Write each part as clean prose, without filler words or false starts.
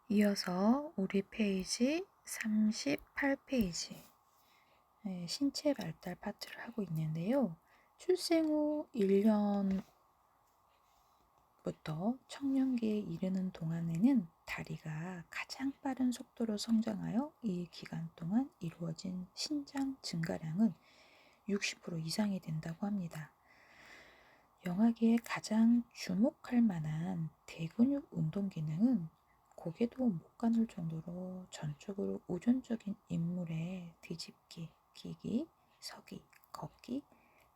이어서 우리 페이지 38페이지 신체 발달 파트를 하고 있는데요. 출생 후 1년부터 청년기에 이르는 동안에는 다리가 가장 빠른 속도로 성장하여 이 기간 동안 이루어진 신장 증가량은 60% 이상이 된다고 합니다. 영아기에 가장 주목할 만한 대근육 운동 기능은 고개도 못 가눌 정도로 전적으로 의존적인 인물의 뒤집기, 기기, 서기, 걷기,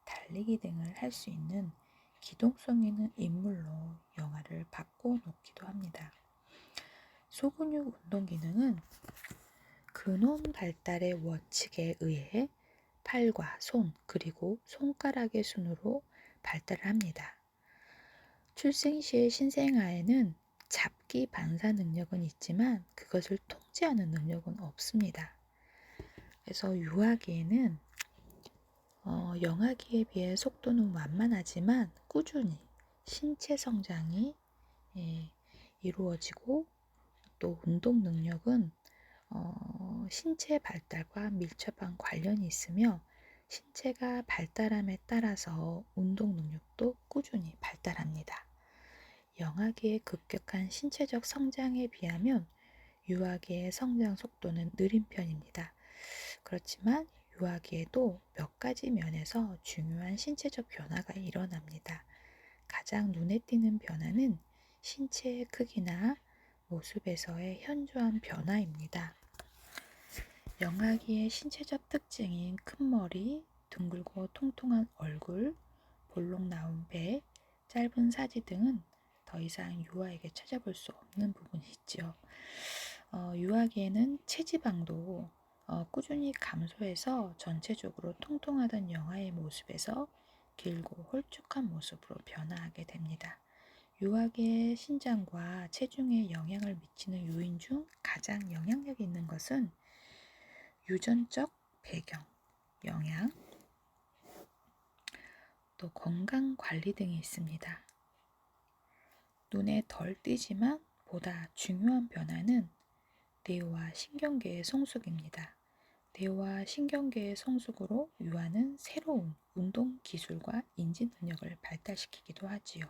달리기 등을 할 수 있는 기동성 있는 인물로 영아를 바꿔놓기도 합니다. 소근육 운동 기능은 근원 발달의 원칙에 의해 팔과 손 그리고 손가락의 순으로 발달을 합니다. 출생 시의 신생아에는 잡기 반사 능력은 있지만 그것을 통제하는 능력은 없습니다. 그래서 유아기에는 영아기에 비해 속도는 완만하지만 꾸준히 신체 성장이 이루어지고 또 운동 능력은 신체 발달과 밀접한 관련이 있으며 신체가 발달함에 따라서 운동 능력도 꾸준히 발달합니다. 영아기의 급격한 신체적 성장에 비하면 유아기의 성장 속도는 느린 편입니다. 그렇지만 유아기에도 몇 가지 면에서 중요한 신체적 변화가 일어납니다. 가장 눈에 띄는 변화는 신체의 크기나 모습에서의 현저한 변화입니다. 영아기의 신체적 특징인 큰 머리, 둥글고 통통한 얼굴, 볼록 나온 배, 짧은 사지 등은 더 이상 유아에게 찾아볼 수 없는 부분이 있죠. 유아기에는 체지방도 꾸준히 감소해서 전체적으로 통통하던 영아의 모습에서 길고 홀쭉한 모습으로 변화하게 됩니다. 유아기의 신장과 체중에 영향을 미치는 요인 중 가장 영향력 있는 것은 유전적 배경, 영양, 또 건강 관리 등이 있습니다. 눈에 덜 띄지만 보다 중요한 변화는 뇌와 신경계의 성숙입니다. 뇌와 신경계의 성숙으로 유아는 새로운 운동 기술과 인지 능력을 발달시키기도 하지요.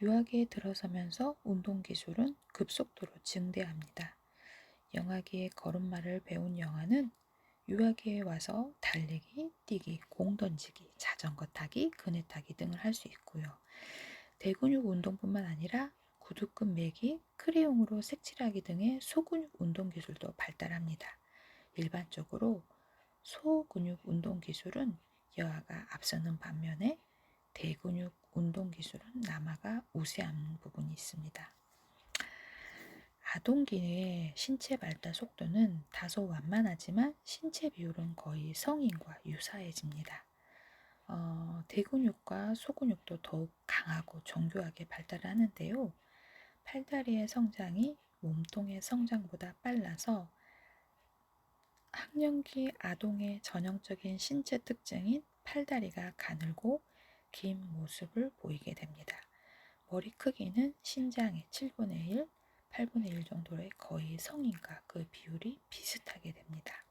유아기에 들어서면서 운동 기술은 급속도로 증대합니다. 영아기에 걸음마를 배운 영아는 유아기에 와서 달리기, 뛰기, 공 던지기, 자전거 타기, 그네 타기 등을 할 수 있고요. 대근육 운동뿐만 아니라 구두끈 매기, 크레용으로 색칠하기 등의 소근육 운동 기술도 발달합니다. 일반적으로 소근육 운동 기술은 여아가 앞서는 반면에 대근육 운동 기술은 남아가 우세한 부분이 있습니다. 아동기의 신체 발달 속도는 다소 완만하지만 신체 비율은 거의 성인과 유사해집니다. 대근육과 소근육도 더욱 강하고 정교하게 발달하는데요. 팔다리의 성장이 몸통의 성장보다 빨라서 학령기 아동의 전형적인 신체 특징인 팔다리가 가늘고 긴 모습을 보이게 됩니다. 머리 크기는 신장의 7분의 1, 8분의 1 정도의 거의 성인과 그 비율이 비슷하게 됩니다.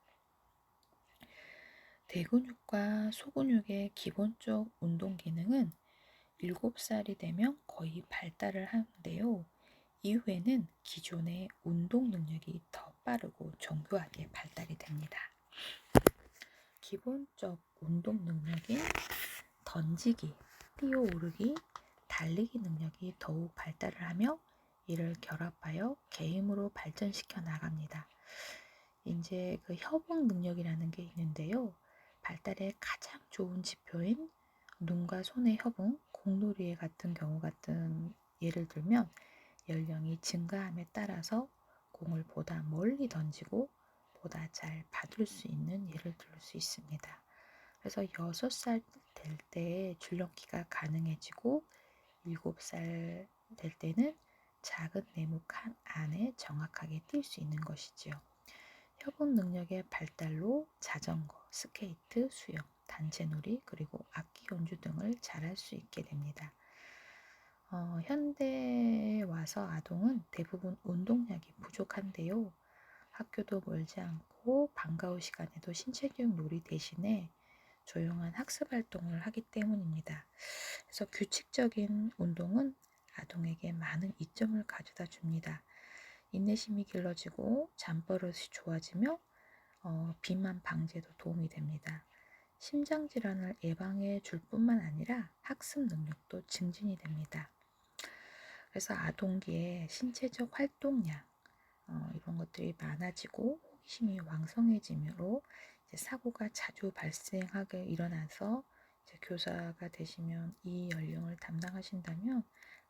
대근육과 소근육의 기본적 운동 기능은 7살이 되면 거의 발달을 하는데요. 이후에는 기존의 운동 능력이 더 빠르고 정교하게 발달이 됩니다. 기본적 운동 능력인 던지기, 뛰어오르기, 달리기 능력이 더욱 발달을 하며 이를 결합하여 게임으로 발전시켜 나갑니다. 이제 그 협응 능력이라는 게 있는데요. 발달의 가장 좋은 지표인 눈과 손의 협응, 공놀이 같은 경우 같은 예를 들면 연령이 증가함에 따라서 공을 보다 멀리 던지고 보다 잘 받을 수 있는 예를 들 수 있습니다. 그래서 6살 될 때 줄넘기가 가능해지고 7살 될 때는 작은 네모 칸 안에 정확하게 뛸 수 있는 것이지요. 협응 능력의 발달로 자전거, 스케이트, 수영, 단체놀이 그리고 악기 연주 등을 잘할 수 있게 됩니다. 현대에 와서 아동은 대부분 운동량이 부족한데요. 학교도 멀지 않고 방과 후 시간에도 신체교육 놀이 대신에 조용한 학습 활동을 하기 때문입니다. 그래서 규칙적인 운동은 아동에게 많은 이점을 가져다 줍니다. 인내심이 길러지고 잠버릇이 좋아지며 비만 방지에도 도움이 됩니다. 심장 질환을 예방해 줄 뿐만 아니라 학습 능력도 증진이 됩니다. 그래서 아동기에 신체적 활동량 이런 것들이 많아지고 호기심이 왕성해지므로 이제 사고가 자주 발생하게 일어나서 이제 교사가 되시면 이 연령을 담당하신다면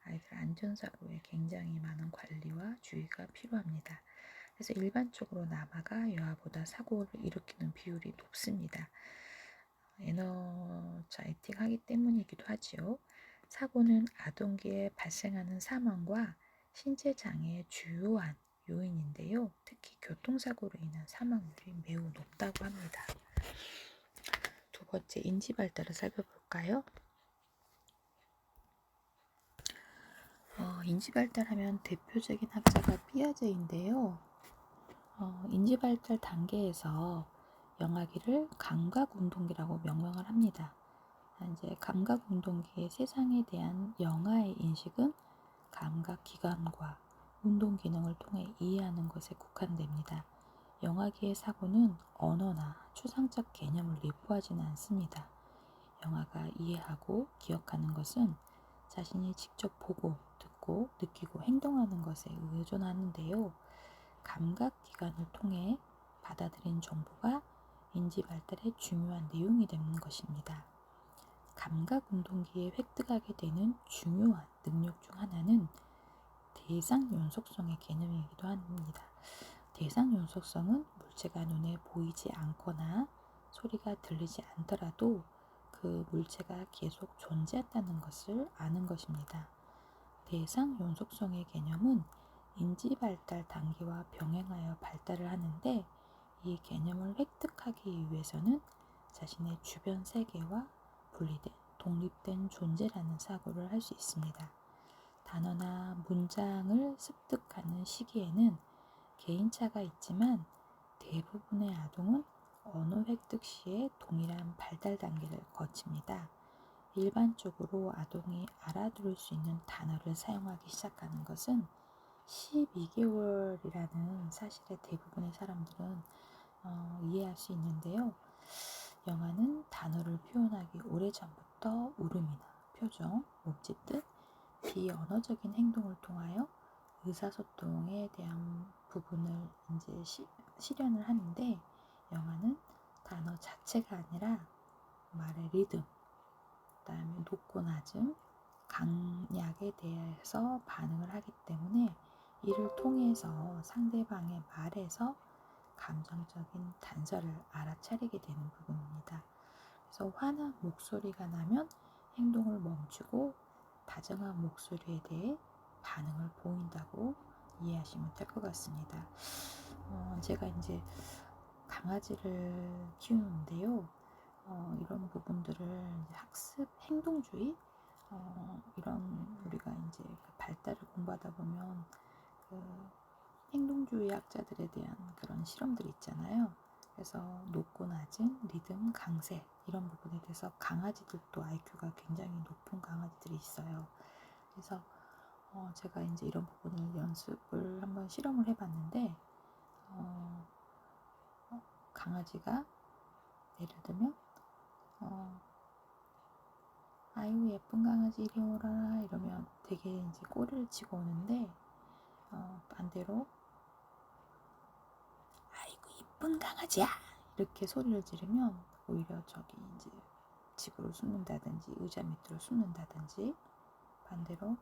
아이들 안전사고에 굉장히 많은 관리와 주의가 필요합니다. 그래서 일반적으로 남아가 여아보다 사고를 일으키는 비율이 높습니다. 에너자이팅 하기 때문이기도 하지요. 사고는 아동기에 발생하는 사망과 신체 장애의 주요한 요인인데요. 특히 교통사고로 인한 사망률이 매우 높다고 합니다. 두 번째, 인지 발달을 살펴볼까요? 인지 발달하면 대표적인 학자가 피아제인데요. 인지 발달 단계에서 영아기를 감각 운동기라고 명명을 합니다. 이제 감각 운동기의 세상에 대한 영아의 인식은 감각 기관과 운동 기능을 통해 이해하는 것에 국한됩니다. 영아기의 사고는 언어나 추상적 개념을 내포하지는 않습니다. 영아가 이해하고 기억하는 것은 자신이 직접 보고, 듣고, 느끼고 행동하는 것에 의존하는데요. 감각 기관을 통해 받아들인 정보가 인지 발달의 중요한 내용이 되는 것입니다. 감각 운동기에 획득하게 되는 중요한 능력 중 하나는 대상 연속성의 개념이기도 합니다. 대상 연속성은 물체가 눈에 보이지 않거나 소리가 들리지 않더라도 그 물체가 계속 존재한다는 것을 아는 것입니다. 대상 연속성의 개념은 인지 발달 단계와 병행하여 발달을 하는데 이 개념을 획득하기 위해서는 자신의 주변 세계와 분리된 독립된 존재라는 사고를 할 수 있습니다. 단어나 문장을 습득하는 시기에는 개인차가 있지만 대부분의 아동은 언어 획득 시에 동일한 발달 단계를 거칩니다. 일반적으로 아동이 알아들을 수 있는 단어를 사용하기 시작하는 것은 12개월이라는 사실에 대부분의 사람들은 이해할 수 있는데요. 영아는 단어를 표현하기 오래전부터 울음이나 표정, 몸짓 등 비언어적인 행동을 통하여 의사소통에 대한 부분을 이제 실현을 하는데 영아는 단어 자체가 아니라 말의 리듬, 그다음에 높고 낮음, 강약에 대해서 반응을 하기 때문에 이를 통해서 상대방의 말에서 감정적인 단서를 알아차리게 되는 부분입니다. 그래서 화난 목소리가 나면 행동을 멈추고 다정한 목소리에 대해 반응을 보인다고 이해하시면 될 것 같습니다. 제가 이제 강아지를 키우는데요. 이런 부분들을 이제 학습 행동주의 이런 우리가 이제 그 발달을 공부하다 보면 그 행동주의 학자들에 대한 그런 실험들이 있잖아요. 그래서 높고 낮은 리듬, 강세 이런 부분에 대해서 강아지들도 IQ가 굉장히 높은 강아지들이 있어요. 그래서 제가 이제 이런 부분을 연습을 한번 실험을 해봤는데 강아지가 예를 들면 아이고 예쁜 강아지 이리 오라 이러면 되게 이제 꼬리를 치고 오는데 반대로 아이고 이쁜 강아지야 이렇게 소리를 지르면 오히려 저기 이제 집으로 숨는다든지 의자 밑으로 숨는다든지 반대로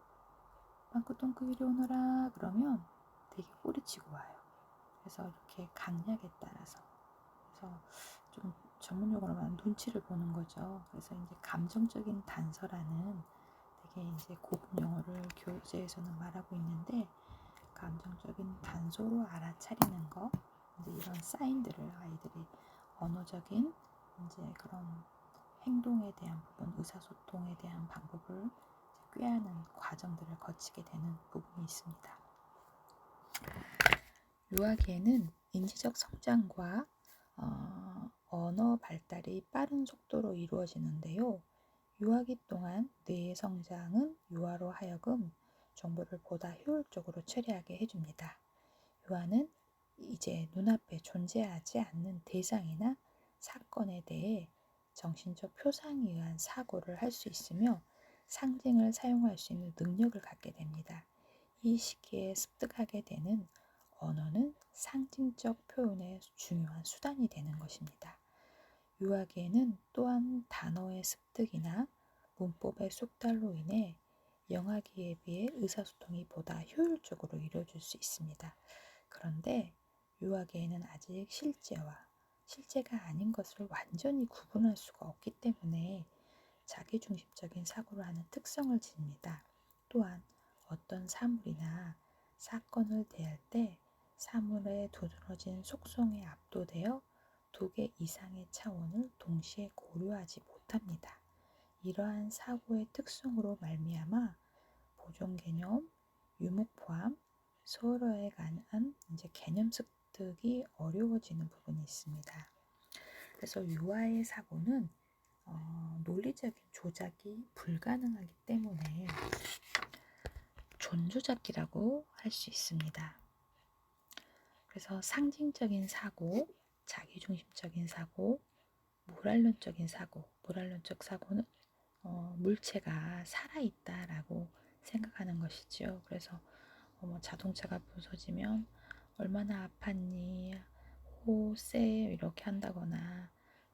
빵꾸똥꾸 이리 오너라 그러면 되게 꼬리치고 와요. 그래서 이렇게 강약에 따라서 그래서 좀 전문용어로 말하면 눈치를 보는 거죠. 그래서 이제 감정적인 단서라는 되게 이제 고급 용어를 교재에서는 말하고 있는데 감정적인 단서로 알아차리는 거 이제 이런 사인들을 아이들이 언어적인 이제 그런 행동에 대한 부분, 의사소통에 대한 방법을 꾀하는 과정들을 거치게 되는 부분이 있습니다. 유아기에는 인지적 성장과 언어 발달이 빠른 속도로 이루어지는데요. 유아기 동안 뇌의 성장은 유아로 하여금 정보를 보다 효율적으로 처리하게 해줍니다. 유아는 이제 눈앞에 존재하지 않는 대상이나 사건에 대해 정신적 표상에 의한 사고를 할 수 있으며 상징을 사용할 수 있는 능력을 갖게 됩니다. 이 시기에 습득하게 되는 언어는 상징적 표현의 중요한 수단이 되는 것입니다. 유아기에는 또한 단어의 습득이나 문법의 숙달로 인해 영아기에 비해 의사소통이 보다 효율적으로 이루어질 수 있습니다. 그런데 유아기에는 아직 실제와 실제가 아닌 것을 완전히 구분할 수가 없기 때문에 자기중심적인 사고를 하는 특성을 지닙니다. 또한 어떤 사물이나 사건을 대할 때 사물의 두드러진 속성에 압도되어 두 개 이상의 차원을 동시에 고려하지 못합니다. 이러한 사고의 특성으로 말미암아 보존 개념, 유무 포함, 서로에 관한 개념 습득이 어려워지는 부분이 있습니다. 그래서 유아의 사고는 논리적인 조작이 불가능하기 때문에 존조작기라고 할 수 있습니다. 그래서 상징적인 사고, 자기중심적인 사고, 모랄론적인 사고, 모랄론적 사고는 물체가 살아있다라고 생각하는 것이죠. 그래서 자동차가 부서지면 얼마나 아팠니, 호세 이렇게 한다거나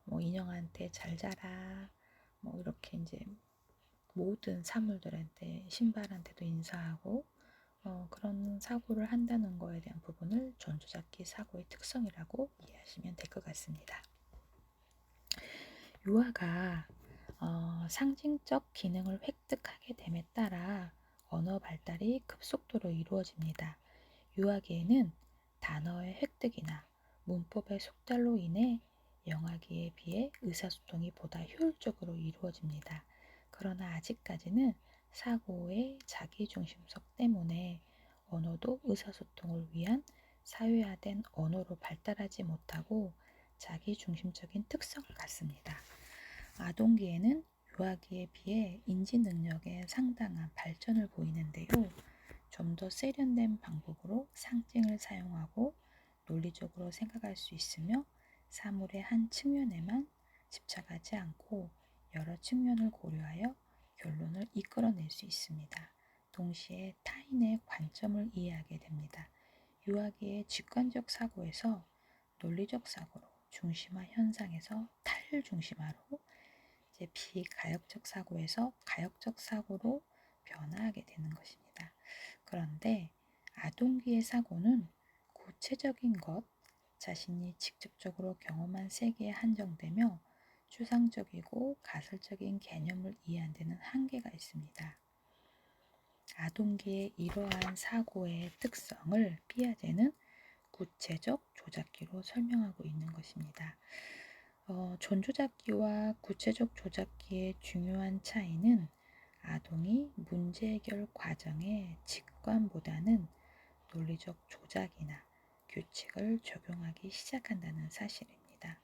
인형한테 잘 자라 이렇게 이제 모든 사물들한테 신발한테도 인사하고 그런 사고를 한다는 거에 대한 부분을 존조잡기 사고의 특성이라고 이해하시면 될 것 같습니다. 유아가 상징적 기능을 획득하게 됨에 따라 언어 발달이 급속도로 이루어집니다. 유아기에는 단어의 획득이나 문법의 숙달로 인해 영아기에 비해 의사소통이 보다 효율적으로 이루어집니다. 그러나 아직까지는 사고의 자기중심성 때문에 언어도 의사소통을 위한 사회화된 언어로 발달하지 못하고 자기중심적인 특성을 갖습니다. 아동기에는 유아기에 비해 인지 능력에 상당한 발전을 보이는데요. 좀 더 세련된 방법으로 상징을 사용하고 논리적으로 생각할 수 있으며 사물의 한 측면에만 집착하지 않고 여러 측면을 고려하여 결론을 이끌어낼 수 있습니다. 동시에 타인의 관점을 이해하게 됩니다. 유아기의 직관적 사고에서 논리적 사고로 중심화 현상에서 탈중심화로 이제 비가역적 사고에서 가역적 사고로 변화하게 되는 것입니다. 그런데 아동기의 사고는 구체적인 것, 자신이 직접적으로 경험한 세계에 한정되며 추상적이고 가설적인 개념을 이해하는 데는 한계가 있습니다. 아동기의 이러한 사고의 특성을 피아제는 구체적 조작기로 설명하고 있는 것입니다. 존조작기와 구체적 조작기의 중요한 차이는 아동이 문제 해결 과정에 직관보다는 논리적 조작이나 규칙을 적용하기 시작한다는 사실입니다.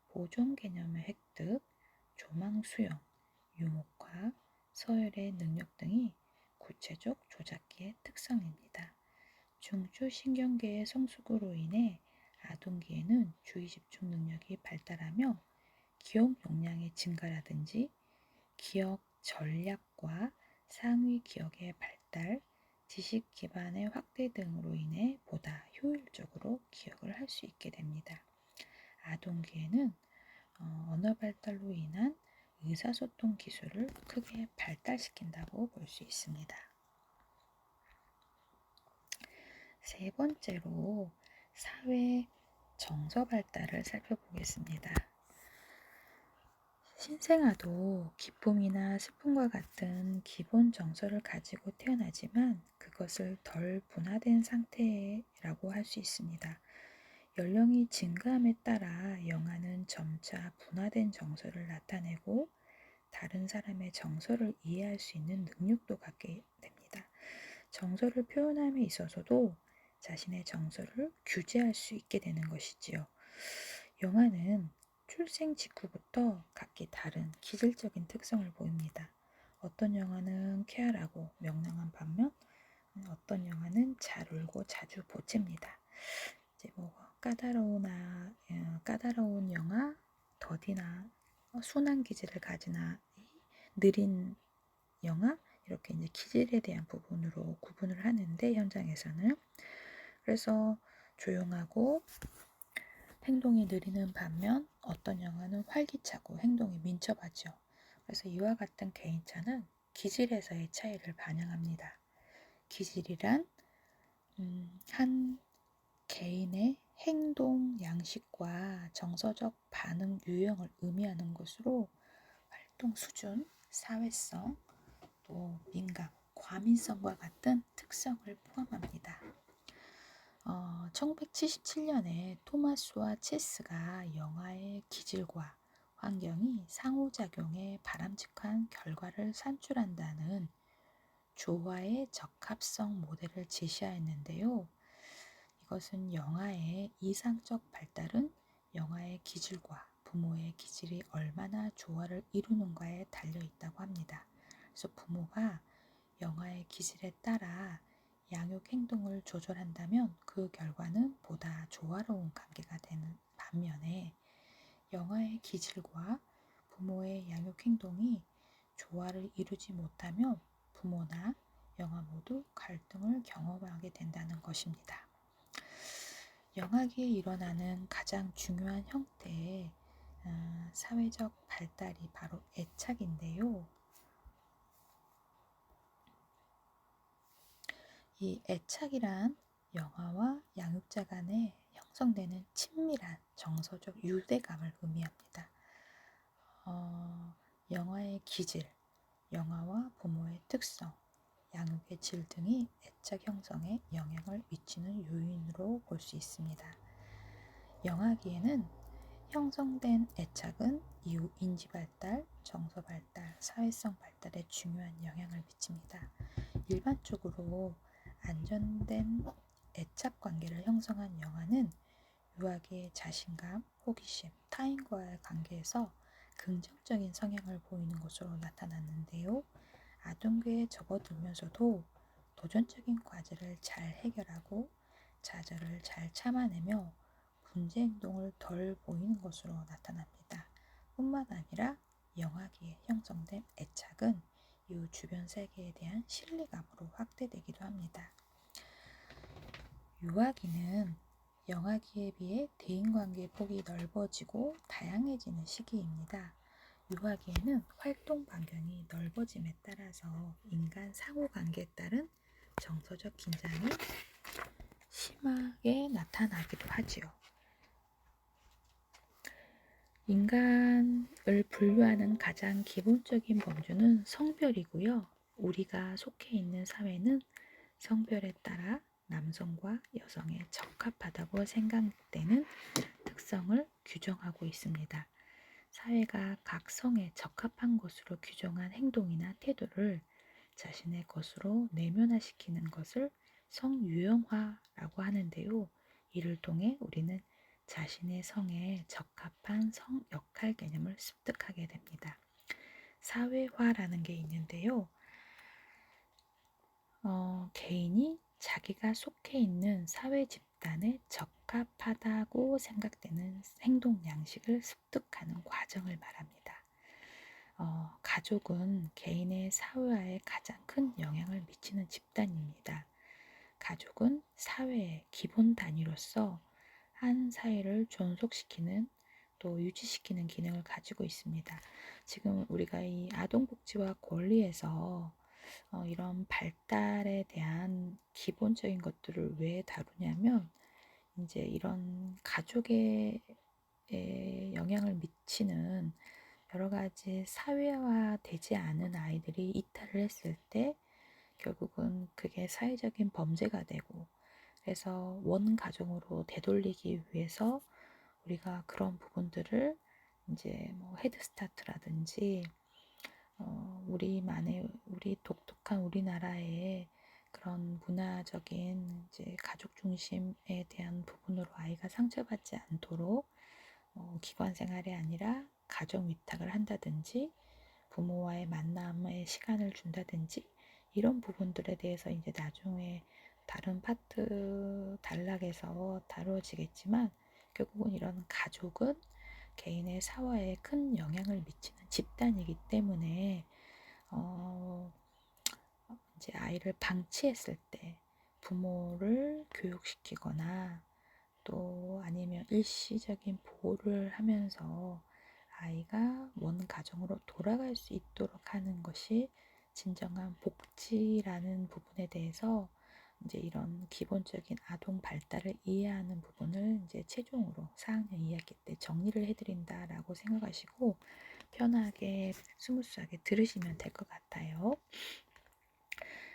보존 개념의 획득, 조망 수용, 유목화, 서열의 능력 등이 구체적 조작기의 특성입니다. 중추신경계의 성숙으로 인해 아동기에는 주의집중 능력이 발달하며 기억 용량의 증가라든지 기억 전략과 상위 기억의 발달, 지식 기반의 확대 등으로 인해 보다 효율적으로 기억을 할 수 있게 됩니다. 아동기에는 언어 발달로 인한 의사소통 기술을 크게 발달시킨다고 볼 수 있습니다. 세 번째로 사회 정서 발달을 살펴보겠습니다. 신생아도 기쁨이나 슬픔과 같은 기본 정서를 가지고 태어나지만 그것을 덜 분화된 상태라고 할 수 있습니다. 연령이 증가함에 따라 영아는 점차 분화된 정서를 나타내고 다른 사람의 정서를 이해할 수 있는 능력도 갖게 됩니다. 정서를 표현함에 있어서도 자신의 정서를 규제할 수 있게 되는 것이지요. 영아는 출생 직후부터 각기 다른 기질적인 특성을 보입니다. 어떤 영아는 쾌활하고 명랑한 반면 어떤 영아는 잘 울고 자주 보챕니다. 이제 뭐 까다로운 영아, 더디나 순한 기질을 가지나 느린 영아 이렇게 이제 기질에 대한 부분으로 구분을 하는데 현장에서는 그래서 조용하고 행동이 느리는 반면 어떤 영아는 활기차고 행동이 민첩하죠. 그래서 이와 같은 개인차는 기질에서의 차이를 반영합니다. 기질이란 한 개인의 행동 양식과 정서적 반응 유형을 의미하는 것으로 활동 수준, 사회성, 또 민감, 과민성과 같은 특성을 포함합니다. 1977년에 토마스와 체스가 영아의 기질과 환경이 상호작용에 바람직한 결과를 산출한다는 조화의 적합성 모델을 제시하였는데요. 이것은 영아의 이상적 발달은 영아의 기질과 부모의 기질이 얼마나 조화를 이루는가에 달려 있다고 합니다. 그래서 부모가 영아의 기질에 따라 양육 행동을 조절한다면 그 결과는 보다 조화로운 관계가 되는 반면에 영아의 기질과 부모의 양육 행동이 조화를 이루지 못하면 부모나 영아 모두 갈등을 경험하게 된다는 것입니다. 영아기에 일어나는 가장 중요한 형태의 사회적 발달이 바로 애착인데요. 이 애착이란 영아와 양육자 간에 형성되는 친밀한 정서적 유대감을 의미합니다. 영아의 기질, 영아와 부모의 특성, 양육의 질 등이 애착 형성에 영향을 미치는 요인으로 볼 수 있습니다. 영아기에는 형성된 애착은 이후 인지 발달, 정서 발달, 사회성 발달에 중요한 영향을 미칩니다. 일반적으로 안전된 애착 관계를 형성한 영아는 유아기의 자신감, 호기심, 타인과의 관계에서 긍정적인 성향을 보이는 것으로 나타났는데요. 아동기에 접어들면서도 도전적인 과제를 잘 해결하고 좌절을 잘 참아내며 문제 행동을 덜 보이는 것으로 나타납니다. 뿐만 아니라 영아기에 형성된 애착은 이후 주변 세계에 대한 신뢰감으로 확대되기도 합니다. 유아기는 영아기에 비해 대인관계 폭이 넓어지고 다양해지는 시기입니다. 유아기에는 활동 반경이 넓어짐에 따라서 인간 상호관계에 따른 정서적 긴장이 심하게 나타나기도 하지요. 인간을 분류하는 가장 기본적인 범주는 성별이고요. 우리가 속해 있는 사회는 성별에 따라 남성과 여성에 적합하다고 생각되는 특성을 규정하고 있습니다. 사회가 각 성에 적합한 것으로 규정한 행동이나 태도를 자신의 것으로 내면화시키는 것을 성유형화라고 하는데요. 이를 통해 우리는 자신의 성에 적합한 성 역할 개념을 습득하게 됩니다. 사회화라는 게 있는데요. 개인이 자기가 속해 있는 사회 집단에 적합하다고 생각되는 행동 양식을 습득하는 과정을 말합니다. 가족은 개인의 사회화에 가장 큰 영향을 미치는 집단입니다. 가족은 사회의 기본 단위로서 한 사회를 존속시키는 또 유지시키는 기능을 가지고 있습니다. 지금 우리가 이 아동복지와 권리에서 이런 발달에 대한 기본적인 것들을 왜 다루냐면 이제 이런 가족에 영향을 미치는 여러 가지 사회화되지 않은 아이들이 이탈을 했을 때 결국은 그게 사회적인 범죄가 되고 그래서 원 가정으로 되돌리기 위해서 우리가 그런 부분들을 이제 뭐 헤드스타트라든지 우리 독특한 우리나라의 그런 문화적인 이제 가족 중심에 대한 부분으로 아이가 상처받지 않도록 기관 생활이 아니라 가정 위탁을 한다든지 부모와의 만남의 시간을 준다든지 이런 부분들에 대해서 이제 나중에 다른 파트 단락에서 다루어지겠지만 결국은 이런 가족은 개인의 사회에 큰 영향을 미치는 집단이기 때문에 이제 아이를 방치했을 때 부모를 교육시키거나 또 아니면 일시적인 보호를 하면서 아이가 원 가정으로 돌아갈 수 있도록 하는 것이 진정한 복지라는 부분에 대해서 이제 이런 기본적인 아동 발달을 이해하는 부분을 이제 최종으로 4학년 2학기 때 정리를 해드린다라고 생각하시고 편하게 스무스하게 들으시면 될 것 같아요.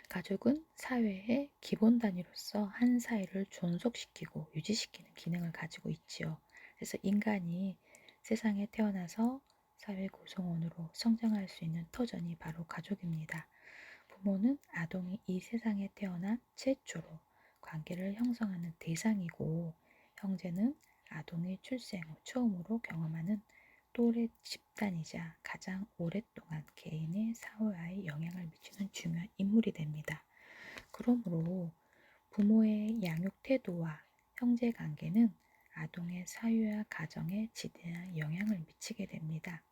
가족은 사회의 기본 단위로서 한 사회를 존속시키고 유지시키는 기능을 가지고 있지요. 그래서 인간이 세상에 태어나서 사회 구성원으로 성장할 수 있는 터전이 바로 가족입니다. 부모는 아동이 이 세상에 태어난 최초로 관계를 형성하는 대상이고 형제는 아동의 출생 후 처음으로 경험하는 또래 집단이자 가장 오랫동안 개인의 사회화에 영향을 미치는 중요한 인물이 됩니다. 그러므로 부모의 양육 태도와 형제 관계는 아동의 사회와 가정에 지대한 영향을 미치게 됩니다.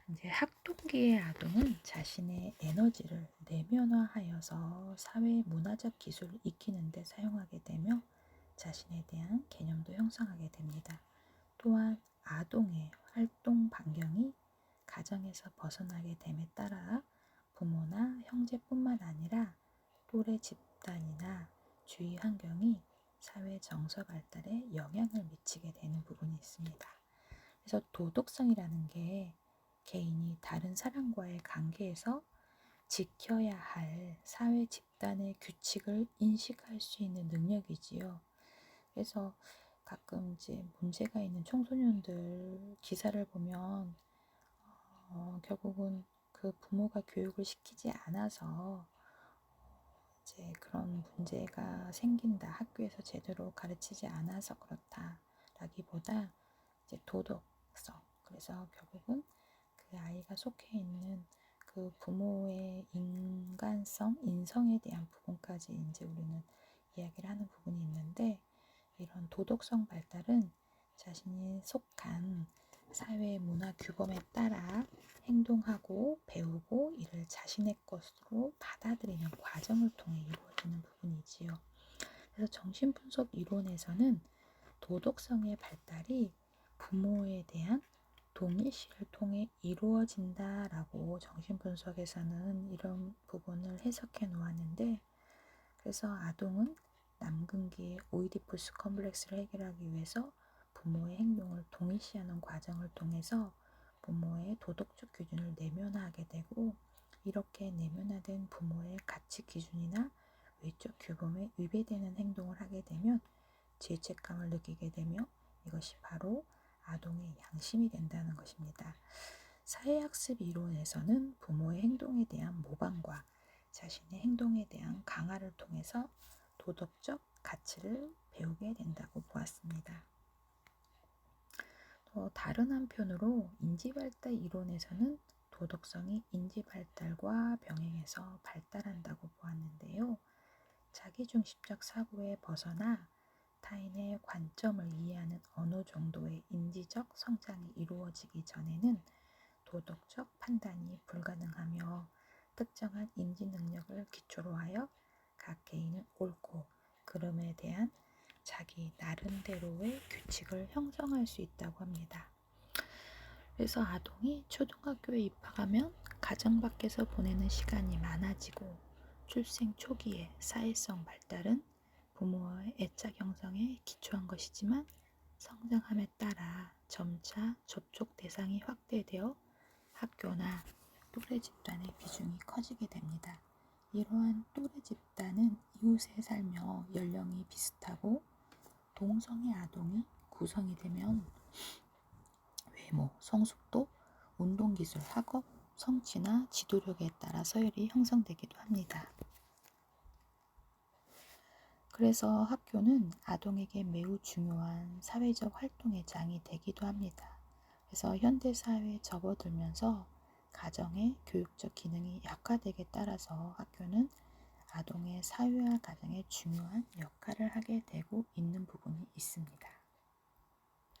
이제 학동기의 아동은 자신의 에너지를 내면화하여서 사회 문화적 기술을 익히는 데 사용하게 되며 자신에 대한 개념도 형성하게 됩니다. 또한 아동의 활동 반경이 가정에서 벗어나게 됨에 따라 부모나 형제뿐만 아니라 또래 집단이나 주위 환경이 사회 정서 발달에 영향을 미치게 되는 부분이 있습니다. 그래서 도덕성이라는 게 개인이 다른 사람과의 관계에서 지켜야 할 사회 집단의 규칙을 인식할 수 있는 능력이지요. 그래서 가끔 이제 문제가 있는 청소년들 기사를 보면 결국은 그 부모가 교육을 시키지 않아서 이제 그런 문제가 생긴다. 학교에서 제대로 가르치지 않아서 그렇다라기보다 이제 도덕성. 그래서 결국은 그 아이가 속해 있는 그 부모의 인간성, 인성에 대한 부분까지 이제 우리는 이야기를 하는 부분이 있는데 이런 도덕성 발달은 자신이 속한 사회 문화 규범에 따라 행동하고 배우고 이를 자신의 것으로 받아들이는 과정을 통해 이루어지는 부분이지요. 그래서 정신분석 이론에서는 도덕성의 발달이 부모에 대한 동일시를 통해 이루어진다라고 정신분석에서는 이런 부분을 해석해 놓았는데 그래서 아동은 남근기의 오이디푸스 컴플렉스를 해결하기 위해서 부모의 행동을 동일시하는 과정을 통해서 부모의 도덕적 기준을 내면화하게 되고 이렇게 내면화된 부모의 가치 기준이나 외적 규범에 위배되는 행동을 하게 되면 죄책감을 느끼게 되며 이것이 바로 아동의 양심이 된다는 것입니다. 사회학습 이론에서는 부모의 행동에 대한 모방과 자신의 행동에 대한 강화를 통해서 도덕적 가치를 배우게 된다고 보았습니다. 또 다른 한편으로 인지발달 이론에서는 도덕성이 인지발달과 병행해서 발달한다고 보았는데요. 자기중심적 사고에 벗어나 타인의 관점을 이해하는 어느 정도의 인지적 성장이 이루어지기 전에는 도덕적 판단이 불가능하며 특정한 인지 능력을 기초로 하여 각 개인은 옳고 그름에 대한 자기 나름대로의 규칙을 형성할 수 있다고 합니다. 그래서 아동이 초등학교에 입학하면 가정 밖에서 보내는 시간이 많아지고 출생 초기의 사회성 발달은 부모와의 애착 형성에 기초한 것이지만 성장함에 따라 점차 접촉 대상이 확대되어 학교나 또래 집단의 비중이 커지게 됩니다. 이러한 또래 집단은 이웃에 살며 연령이 비슷하고 동성애 아동이 구성이 되면 외모, 성숙도, 운동기술, 학업, 성취나 지도력에 따라 서열이 형성되기도 합니다. 그래서 학교는 아동에게 매우 중요한 사회적 활동의 장이 되기도 합니다. 그래서 현대 사회에 접어들면서 가정의 교육적 기능이 약화되게 따라서 학교는 아동의 사회화 과정에 중요한 역할을 하게 되고 있는 부분이 있습니다.